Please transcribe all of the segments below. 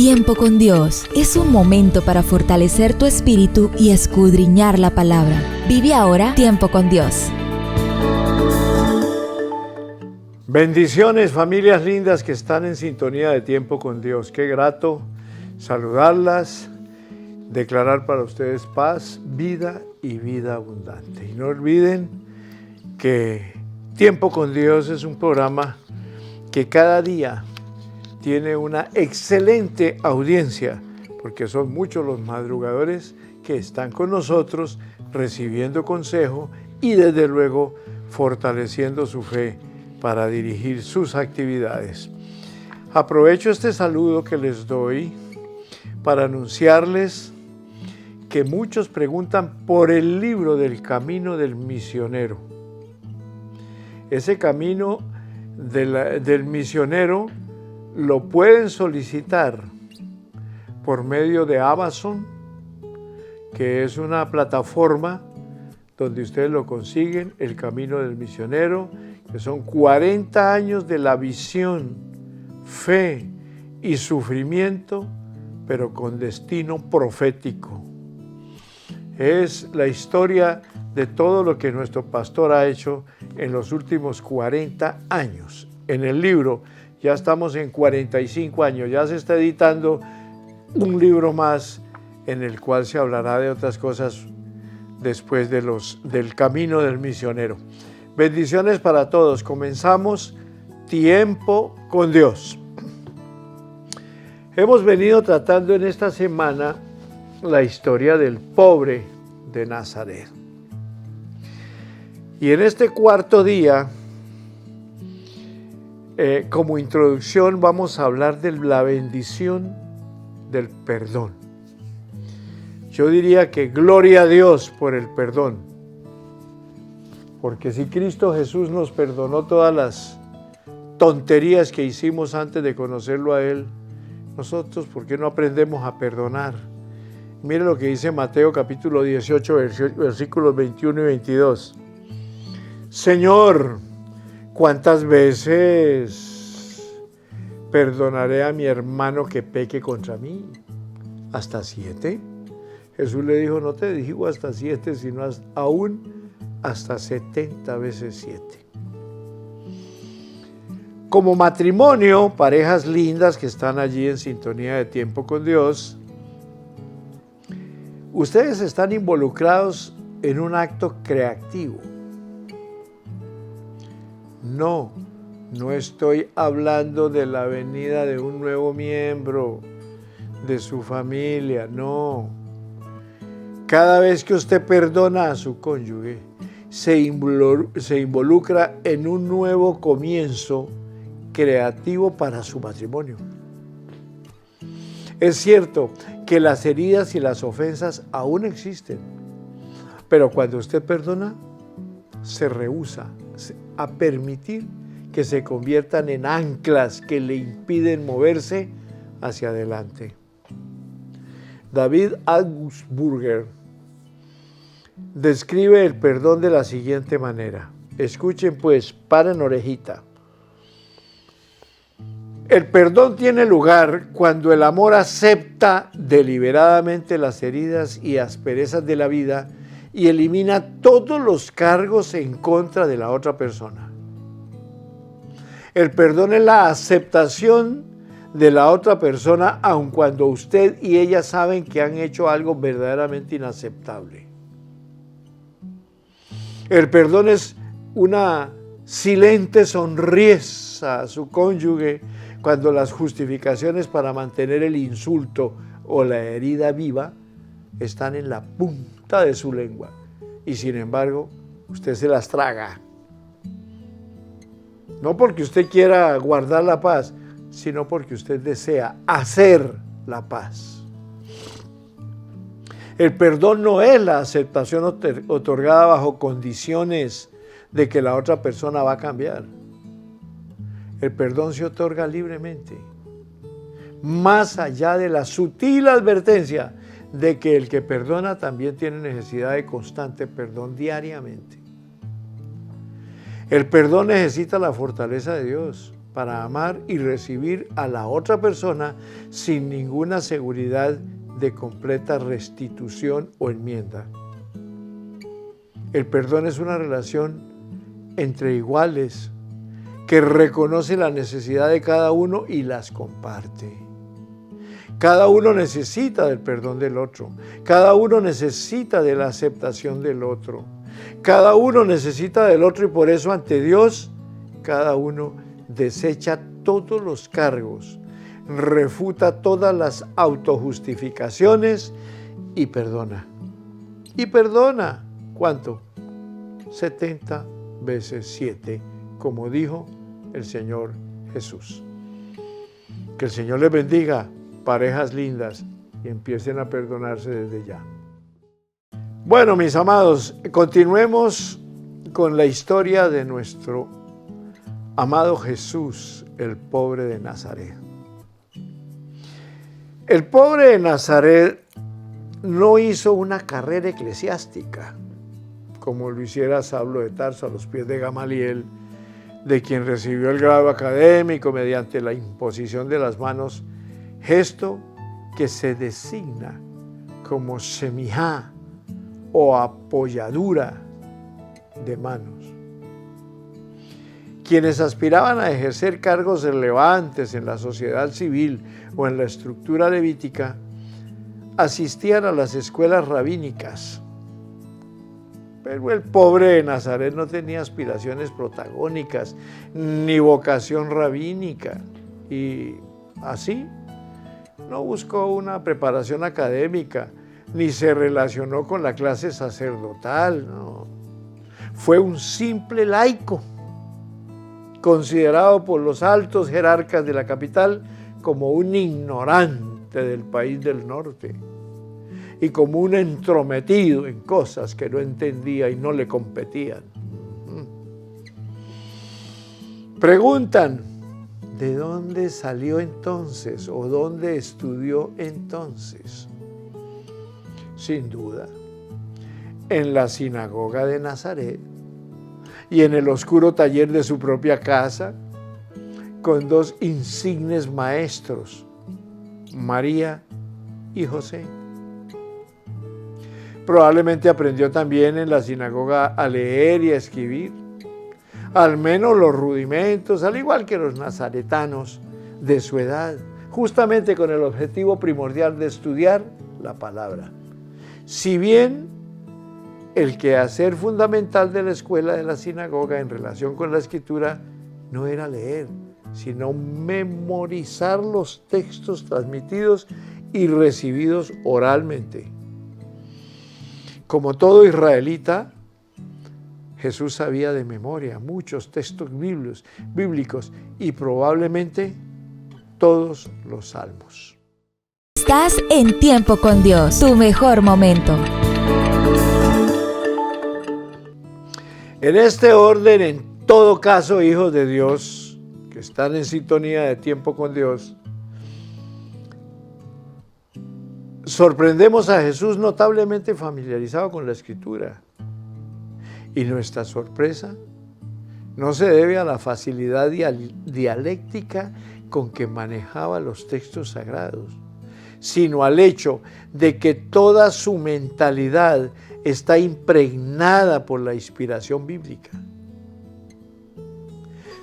Tiempo con Dios es un momento para fortalecer tu espíritu y escudriñar la palabra. Vive ahora Tiempo con Dios. Bendiciones, familias lindas que están en sintonía de Tiempo con Dios. Qué grato saludarlas, declarar para ustedes paz, vida y vida abundante. Y no olviden que Tiempo con Dios es un programa que cada día tiene una excelente audiencia, porque son muchos los madrugadores que están con nosotros recibiendo consejo y desde luego fortaleciendo su fe para dirigir sus actividades. Aprovecho este saludo que les doy para anunciarles que muchos preguntan por el libro del Camino del Misionero. Ese camino del misionero lo pueden solicitar por medio de Amazon, que es una plataforma donde ustedes lo consiguen, el Camino del Misionero, que son 40 años de la visión, fe y sufrimiento, pero con destino profético. Es la historia de todo lo que nuestro pastor ha hecho en los últimos 40 años. En el libro ya estamos en 45 años, ya se está editando un libro más en el cual se hablará de otras cosas después del Camino del Misionero. Bendiciones para todos. Comenzamos Tiempo con Dios. Hemos venido tratando en esta semana la historia del pobre de Nazaret. Y en este cuarto día, como introducción, vamos a hablar de la bendición del perdón. Yo diría que gloria a Dios por el perdón. Porque si Cristo Jesús nos perdonó todas las tonterías que hicimos antes de conocerlo a Él, nosotros, ¿por qué no aprendemos a perdonar? Mire lo que dice Mateo capítulo 18, versículos 21 y 22. Señor, ¿cuántas veces perdonaré a mi hermano que peque contra mí? ¿Hasta 7? Jesús le dijo, no te digo hasta 7, sino aún hasta 70 veces 7. Como matrimonio, parejas lindas que están allí en sintonía de Tiempo con Dios, ustedes están involucrados en un acto creativo. No estoy hablando de la venida de un nuevo miembro de su familia, no. Cada vez que usted perdona a su cónyuge, se involucra en un nuevo comienzo creativo para su matrimonio. Es cierto que las heridas y las ofensas aún existen, pero cuando usted perdona, se rehúsa a permitir que se conviertan en anclas que le impiden moverse hacia adelante. David Augsburger describe el perdón de la siguiente manera. Escuchen pues, paren orejita. El perdón tiene lugar cuando el amor acepta deliberadamente las heridas y asperezas de la vida y elimina todos los cargos en contra de la otra persona. El perdón es la aceptación de la otra persona, aun cuando usted y ella saben que han hecho algo verdaderamente inaceptable. El perdón es una silente sonrisa a su cónyuge cuando las justificaciones para mantener el insulto o la herida viva están en la punta de su lengua y sin embargo usted se las traga. No porque usted quiera guardar la paz, sino porque usted desea hacer la paz. El perdón no es la aceptación otorgada bajo condiciones de que la otra persona va a cambiar. El perdón se otorga libremente, más allá de la sutil advertencia de que el que perdona también tiene necesidad de constante perdón diariamente. El perdón necesita la fortaleza de Dios para amar y recibir a la otra persona sin ninguna seguridad de completa restitución o enmienda. El perdón es una relación entre iguales que reconoce la necesidad de cada uno y las comparte. Cada uno necesita del perdón del otro. Cada uno necesita de la aceptación del otro. Cada uno necesita del otro y por eso ante Dios, cada uno desecha todos los cargos, refuta todas las autojustificaciones y perdona. ¿Y perdona cuánto? 70 veces 7, como dijo el Señor Jesús. Que el Señor les bendiga, parejas lindas, y empiecen a perdonarse desde ya. Bueno, mis amados, continuemos con la historia de nuestro amado Jesús, el pobre de Nazaret. El pobre de Nazaret no hizo una carrera eclesiástica, como lo hiciera Saulo de Tarso a los pies de Gamaliel, de quien recibió el grado académico mediante la imposición de las manos, gesto que se designa como semijá o apoyadura de manos. Quienes aspiraban a ejercer cargos relevantes en la sociedad civil o en la estructura levítica asistían a las escuelas rabínicas. Pero el pobre de Nazaret no tenía aspiraciones protagónicas ni vocación rabínica y así no buscó una preparación académica ni se relacionó con la clase sacerdotal. No. Fue un simple laico, considerado por los altos jerarcas de la capital como un ignorante del país del norte y como un entrometido en cosas que no entendía y no le competían. Preguntan, ¿de dónde salió entonces o dónde estudió entonces? Sin duda, en la sinagoga de Nazaret y en el oscuro taller de su propia casa, con dos insignes maestros, María y José. Probablemente aprendió también en la sinagoga a leer y a escribir, al menos los rudimentos, al igual que los nazaretanos de su edad, justamente con el objetivo primordial de estudiar la palabra. Si bien el quehacer fundamental de la escuela de la sinagoga en relación con la escritura no era leer, sino memorizar los textos transmitidos y recibidos oralmente. Como todo israelita, Jesús sabía de memoria muchos textos bíblicos y probablemente todos los salmos. Estás en Tiempo con Dios, tu mejor momento. En este orden, en todo caso, hijos de Dios, que están en sintonía de Tiempo con Dios, sorprendemos a Jesús notablemente familiarizado con la Escritura. Y nuestra sorpresa no se debe a la facilidad dialéctica con que manejaba los textos sagrados, sino al hecho de que toda su mentalidad está impregnada por la inspiración bíblica.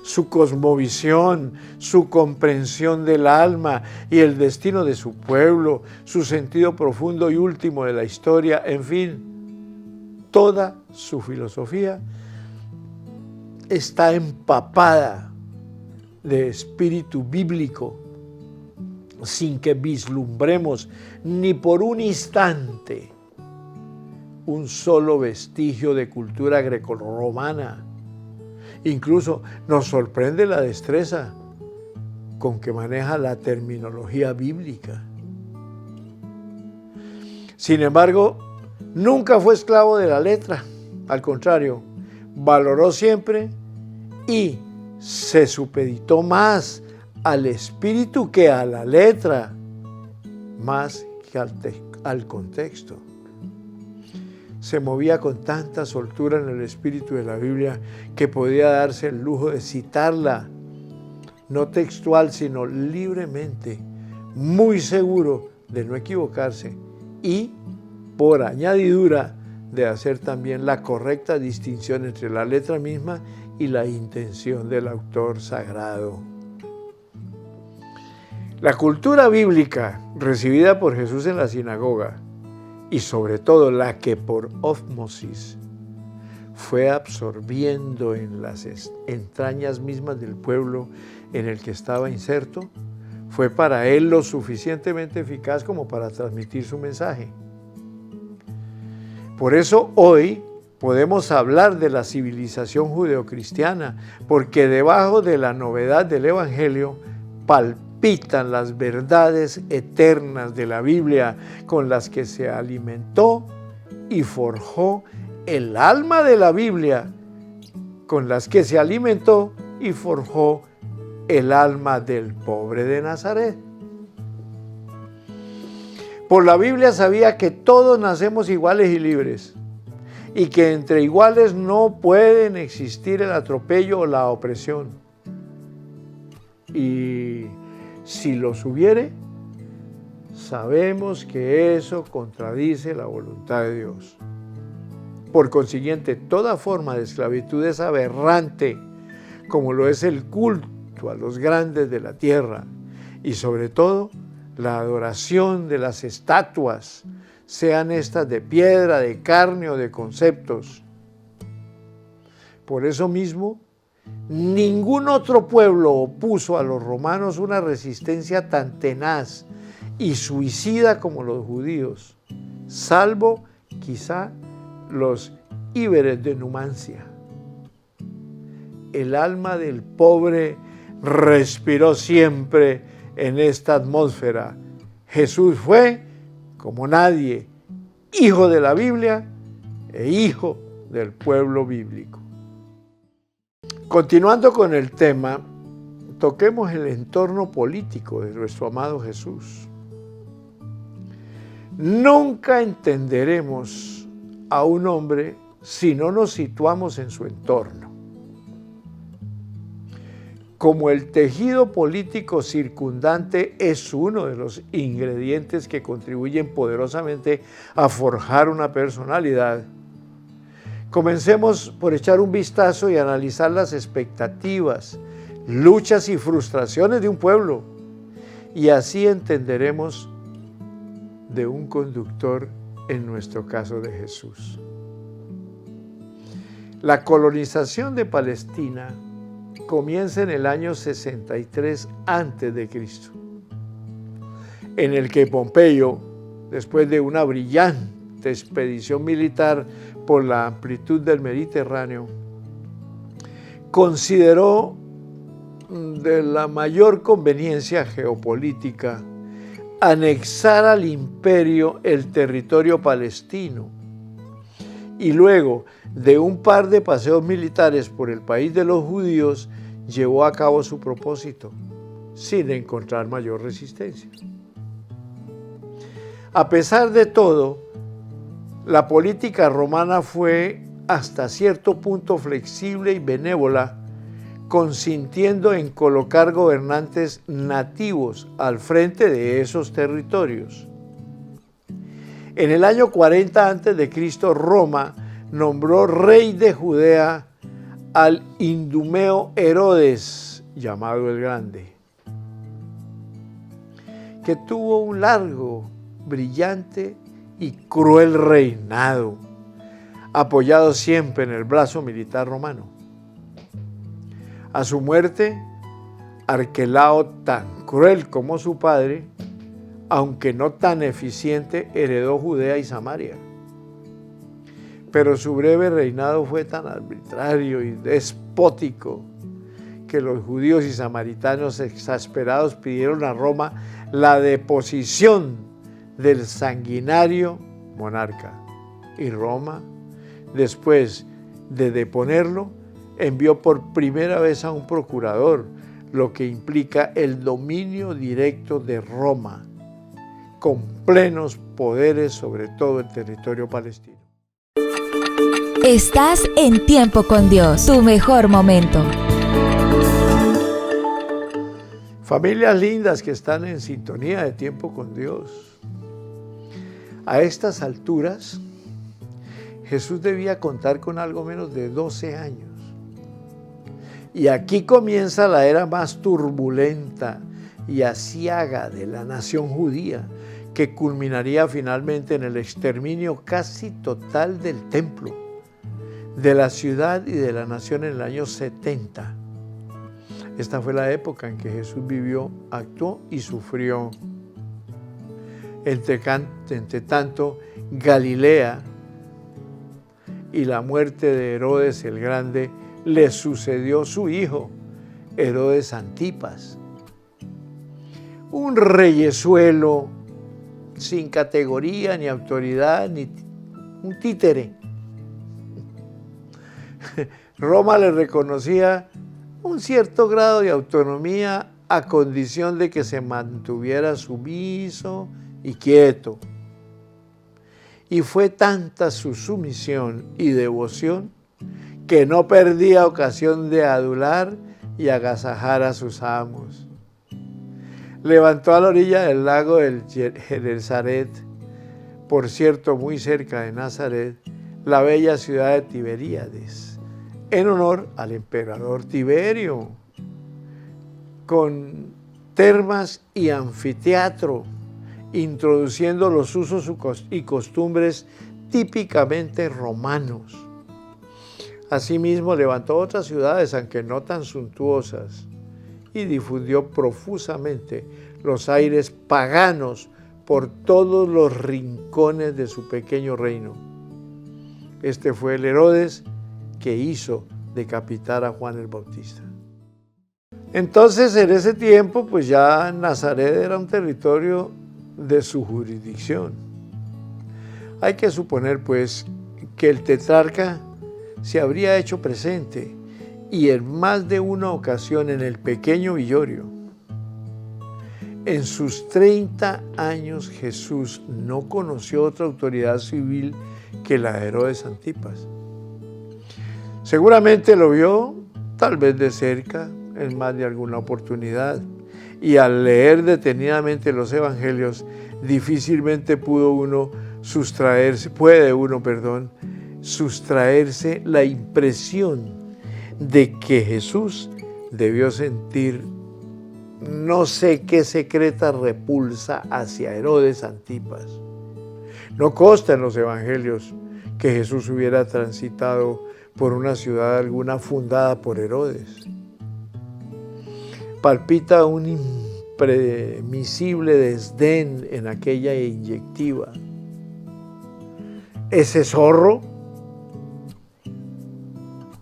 Su cosmovisión, su comprensión del alma y el destino de su pueblo, su sentido profundo y último de la historia, en fin, toda su filosofía está empapada de espíritu bíblico, sin que vislumbremos ni por un instante un solo vestigio de cultura grecorromana. Incluso nos sorprende la destreza con que maneja la terminología bíblica. Sin embargo, nunca fue esclavo de la letra. Al contrario, valoró siempre y se supeditó más al espíritu que a la letra, más que al contexto. Se movía con tanta soltura en el espíritu de la Biblia que podía darse el lujo de citarla no textual, sino libremente, muy seguro de no equivocarse y, por añadidura, de hacer también la correcta distinción entre la letra misma y la intención del autor sagrado. La cultura bíblica recibida por Jesús en la sinagoga, y sobre todo la que por ósmosis fue absorbiendo en las entrañas mismas del pueblo en el que estaba inserto, fue para él lo suficientemente eficaz como para transmitir su mensaje. Por eso hoy podemos hablar de la civilización judeocristiana, porque debajo de la novedad del Evangelio palpitan las verdades eternas de la Biblia con las que se alimentó y forjó el alma de la Biblia, con las que se alimentó y forjó el alma del pobre de Nazaret. Por la Biblia sabía que todos nacemos iguales y libres, y que entre iguales no pueden existir el atropello o la opresión. Y si los hubiere, sabemos que eso contradice la voluntad de Dios. Por consiguiente, toda forma de esclavitud es aberrante, como lo es el culto a los grandes de la tierra, y sobre todo, la adoración de las estatuas, sean estas de piedra, de carne o de conceptos. Por eso mismo, ningún otro pueblo opuso a los romanos una resistencia tan tenaz y suicida como los judíos, salvo quizá los íberes de Numancia. El alma del pobre respiró siempre en esta atmósfera. Jesús fue, como nadie, hijo de la Biblia e hijo del pueblo bíblico. Continuando con el tema, toquemos el entorno político de nuestro amado Jesús. Nunca entenderemos a un hombre si no nos situamos en su entorno. Como el tejido político circundante es uno de los ingredientes que contribuyen poderosamente a forjar una personalidad, comencemos por echar un vistazo y analizar las expectativas, luchas y frustraciones de un pueblo, y así entenderemos de un conductor, en nuestro caso de Jesús. La colonización de Palestina comienza en el año 63 a.C., en el que Pompeyo, después de una brillante expedición militar por la amplitud del Mediterráneo, consideró de la mayor conveniencia geopolítica anexar al imperio el territorio palestino, y luego de un par de paseos militares por el país de los judíos, llevó a cabo su propósito, sin encontrar mayor resistencia. A pesar de todo, la política romana fue hasta cierto punto flexible y benévola, consintiendo en colocar gobernantes nativos al frente de esos territorios. En el año 40 a.C., Roma nombró rey de Judea al Idumeo Herodes, llamado el Grande, que tuvo un largo, brillante y cruel reinado, apoyado siempre en el brazo militar romano. A su muerte, Arquelao, tan cruel como su padre, aunque no tan eficiente, heredó Judea y Samaria. Pero su breve reinado fue tan arbitrario y despótico que los judíos y samaritanos exasperados pidieron a Roma la deposición del sanguinario monarca. Y Roma, después de deponerlo, envió por primera vez a un procurador, lo que implica el dominio directo de Roma, con plenos poderes sobre todo el territorio palestino. Estás en Tiempo con Dios, tu mejor momento. Familias lindas que están en sintonía de tiempo con Dios. A estas alturas, Jesús debía contar con algo menos de 12 años. Y aquí comienza la era más turbulenta y aciaga de la nación judía, que culminaría finalmente en el exterminio casi total del templo, de la ciudad y de la nación en el año 70. Esta fue la época en que Jesús vivió, actuó y sufrió. Entre tanto, Galilea y la muerte de Herodes el Grande le sucedió su hijo, Herodes Antipas. Un reyezuelo sin categoría, ni autoridad, ni un títere. Roma le reconocía un cierto grado de autonomía a condición de que se mantuviera sumiso y quieto. Y fue tanta su sumisión y devoción que no perdía ocasión de adular y agasajar a sus amos. Levantó a la orilla del lago del Genesaret, por cierto muy cerca de Nazaret, la bella ciudad de Tiberíades, en honor al emperador Tiberio, con termas y anfiteatro, introduciendo los usos y costumbres típicamente romanos. Asimismo, levantó otras ciudades, aunque no tan suntuosas, y difundió profusamente los aires paganos por todos los rincones de su pequeño reino. Este fue el Herodes que hizo decapitar a Juan el Bautista. Entonces, en ese tiempo, pues ya Nazaret era un territorio de su jurisdicción. Hay que suponer, pues, que el tetrarca se habría hecho presente y en más de una ocasión en el pequeño Villorio. En sus 30 años Jesús no conoció otra autoridad civil que la de Herodes Antipas. Seguramente lo vio, tal vez de cerca, en más de alguna oportunidad, y al leer detenidamente los evangelios, difícilmente puede uno sustraerse la impresión de que Jesús debió sentir no sé qué secreta repulsa hacia Herodes Antipas. No consta en los evangelios que Jesús hubiera transitado por una ciudad alguna fundada por Herodes. Palpita un imprevisible desdén en aquella inyectiva. Ese zorro,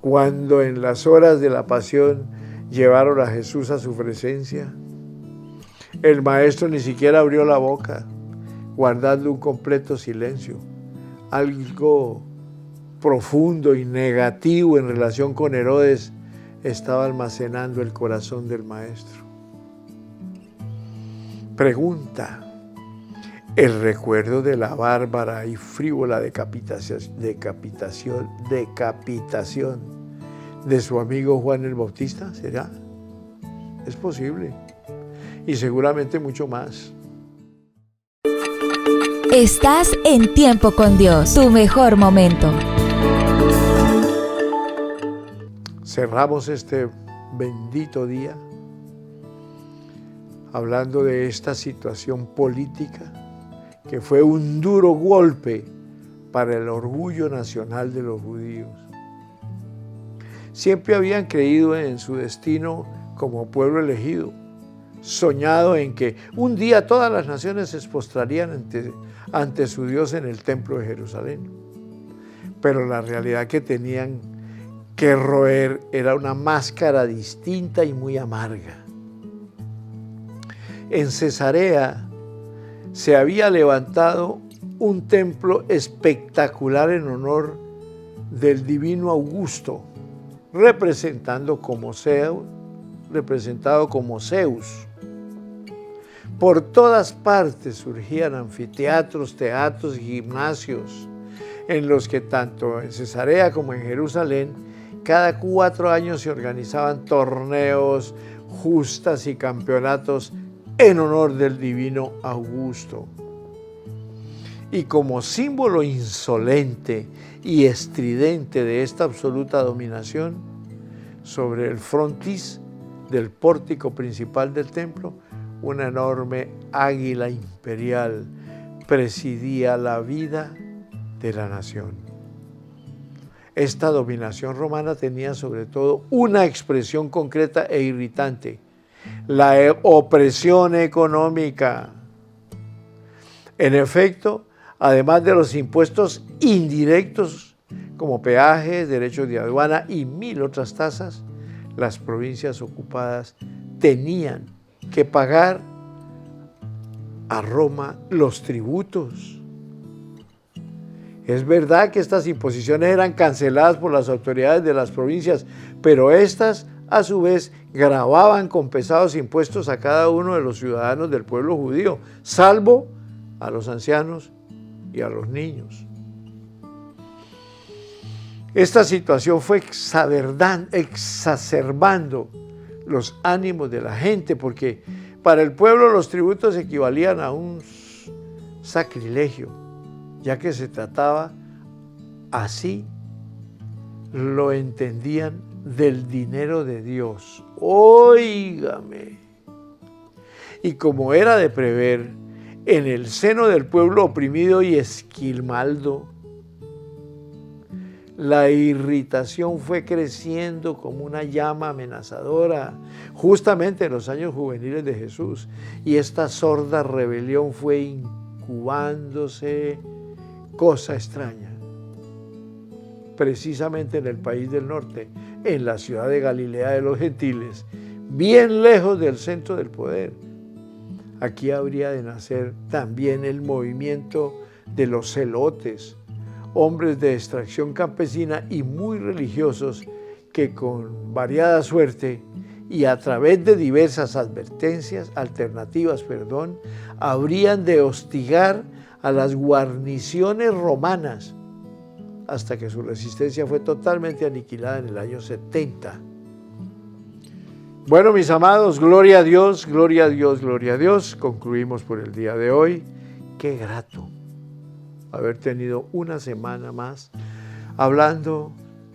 cuando en las horas de la pasión llevaron a Jesús a su presencia, el maestro ni siquiera abrió la boca, guardando un completo silencio, algo profundo y negativo en relación con Herodes estaba almacenando el corazón del maestro. Pregunta: ¿el recuerdo de la bárbara y frívola decapitación de su amigo Juan el Bautista? ¿Será? Es posible. Y seguramente mucho más. Estás en Tiempo con Dios, tu mejor momento. Cerramos este bendito día hablando de esta situación política que fue un duro golpe para el orgullo nacional de los judíos. Siempre habían creído en su destino como pueblo elegido, soñado en que un día todas las naciones se postrarían ante su Dios en el templo de Jerusalén. Pero la realidad que tenían que roer era una máscara distinta y muy amarga. En Cesarea se había levantado un templo espectacular en honor del divino Augusto, representado como Zeus. Por todas partes surgían anfiteatros, teatros y gimnasios, en los que tanto en Cesarea como en Jerusalén, cada 4 años se organizaban torneos, justas y campeonatos en honor del divino Augusto. Y como símbolo insolente y estridente de esta absoluta dominación, sobre el frontis del pórtico principal del templo, una enorme águila imperial presidía la vida de la nación. Esta dominación romana tenía sobre todo una expresión concreta e irritante: la opresión económica. En efecto, además de los impuestos indirectos como peajes, derechos de aduana y 1000 otras tasas, las provincias ocupadas tenían que pagar a Roma los tributos. Es verdad que estas imposiciones eran canceladas por las autoridades de las provincias, pero estas, a su vez, gravaban con pesados impuestos a cada uno de los ciudadanos del pueblo judío, salvo a los ancianos y a los niños. Esta situación fue exacerbando los ánimos de la gente, porque para el pueblo los tributos equivalían a un sacrilegio, ya que se trataba, así lo entendían, del dinero de Dios. Óigame. Y como era de prever, en el seno del pueblo oprimido y esquilmaldo, la irritación fue creciendo como una llama amenazadora, justamente en los años juveniles de Jesús, y esta sorda rebelión fue incubándose, cosa extraña, precisamente en el país del norte, en la ciudad de Galilea de los Gentiles, bien lejos del centro del poder. Aquí habría de nacer también el movimiento de los celotes, hombres de extracción campesina y muy religiosos que con variada suerte y a través de diversas alternativas, habrían de hostigar a las guarniciones romanas hasta que su resistencia fue totalmente aniquilada en el año 70. Bueno, mis amados, gloria a Dios, gloria a Dios, gloria a Dios. Concluimos por el día de hoy. Qué grato haber tenido una semana más hablando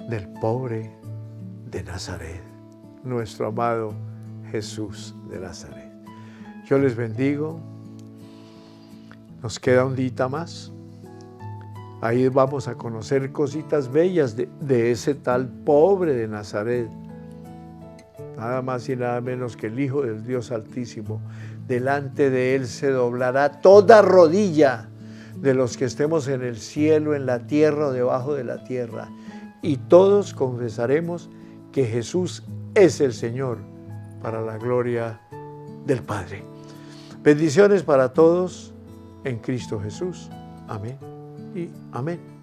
del pobre de Nazaret, nuestro amado Jesús de Nazaret. Yo les bendigo. Nos queda un día más. Ahí vamos a conocer cositas bellas de ese tal pobre de Nazaret. Nada más y nada menos que el Hijo del Dios Altísimo. Delante de Él se doblará toda rodilla de los que estemos en el cielo, en la tierra o debajo de la tierra. Y todos confesaremos que Jesús es el Señor, para la gloria del Padre. Bendiciones para todos en Cristo Jesús. Amén y amén.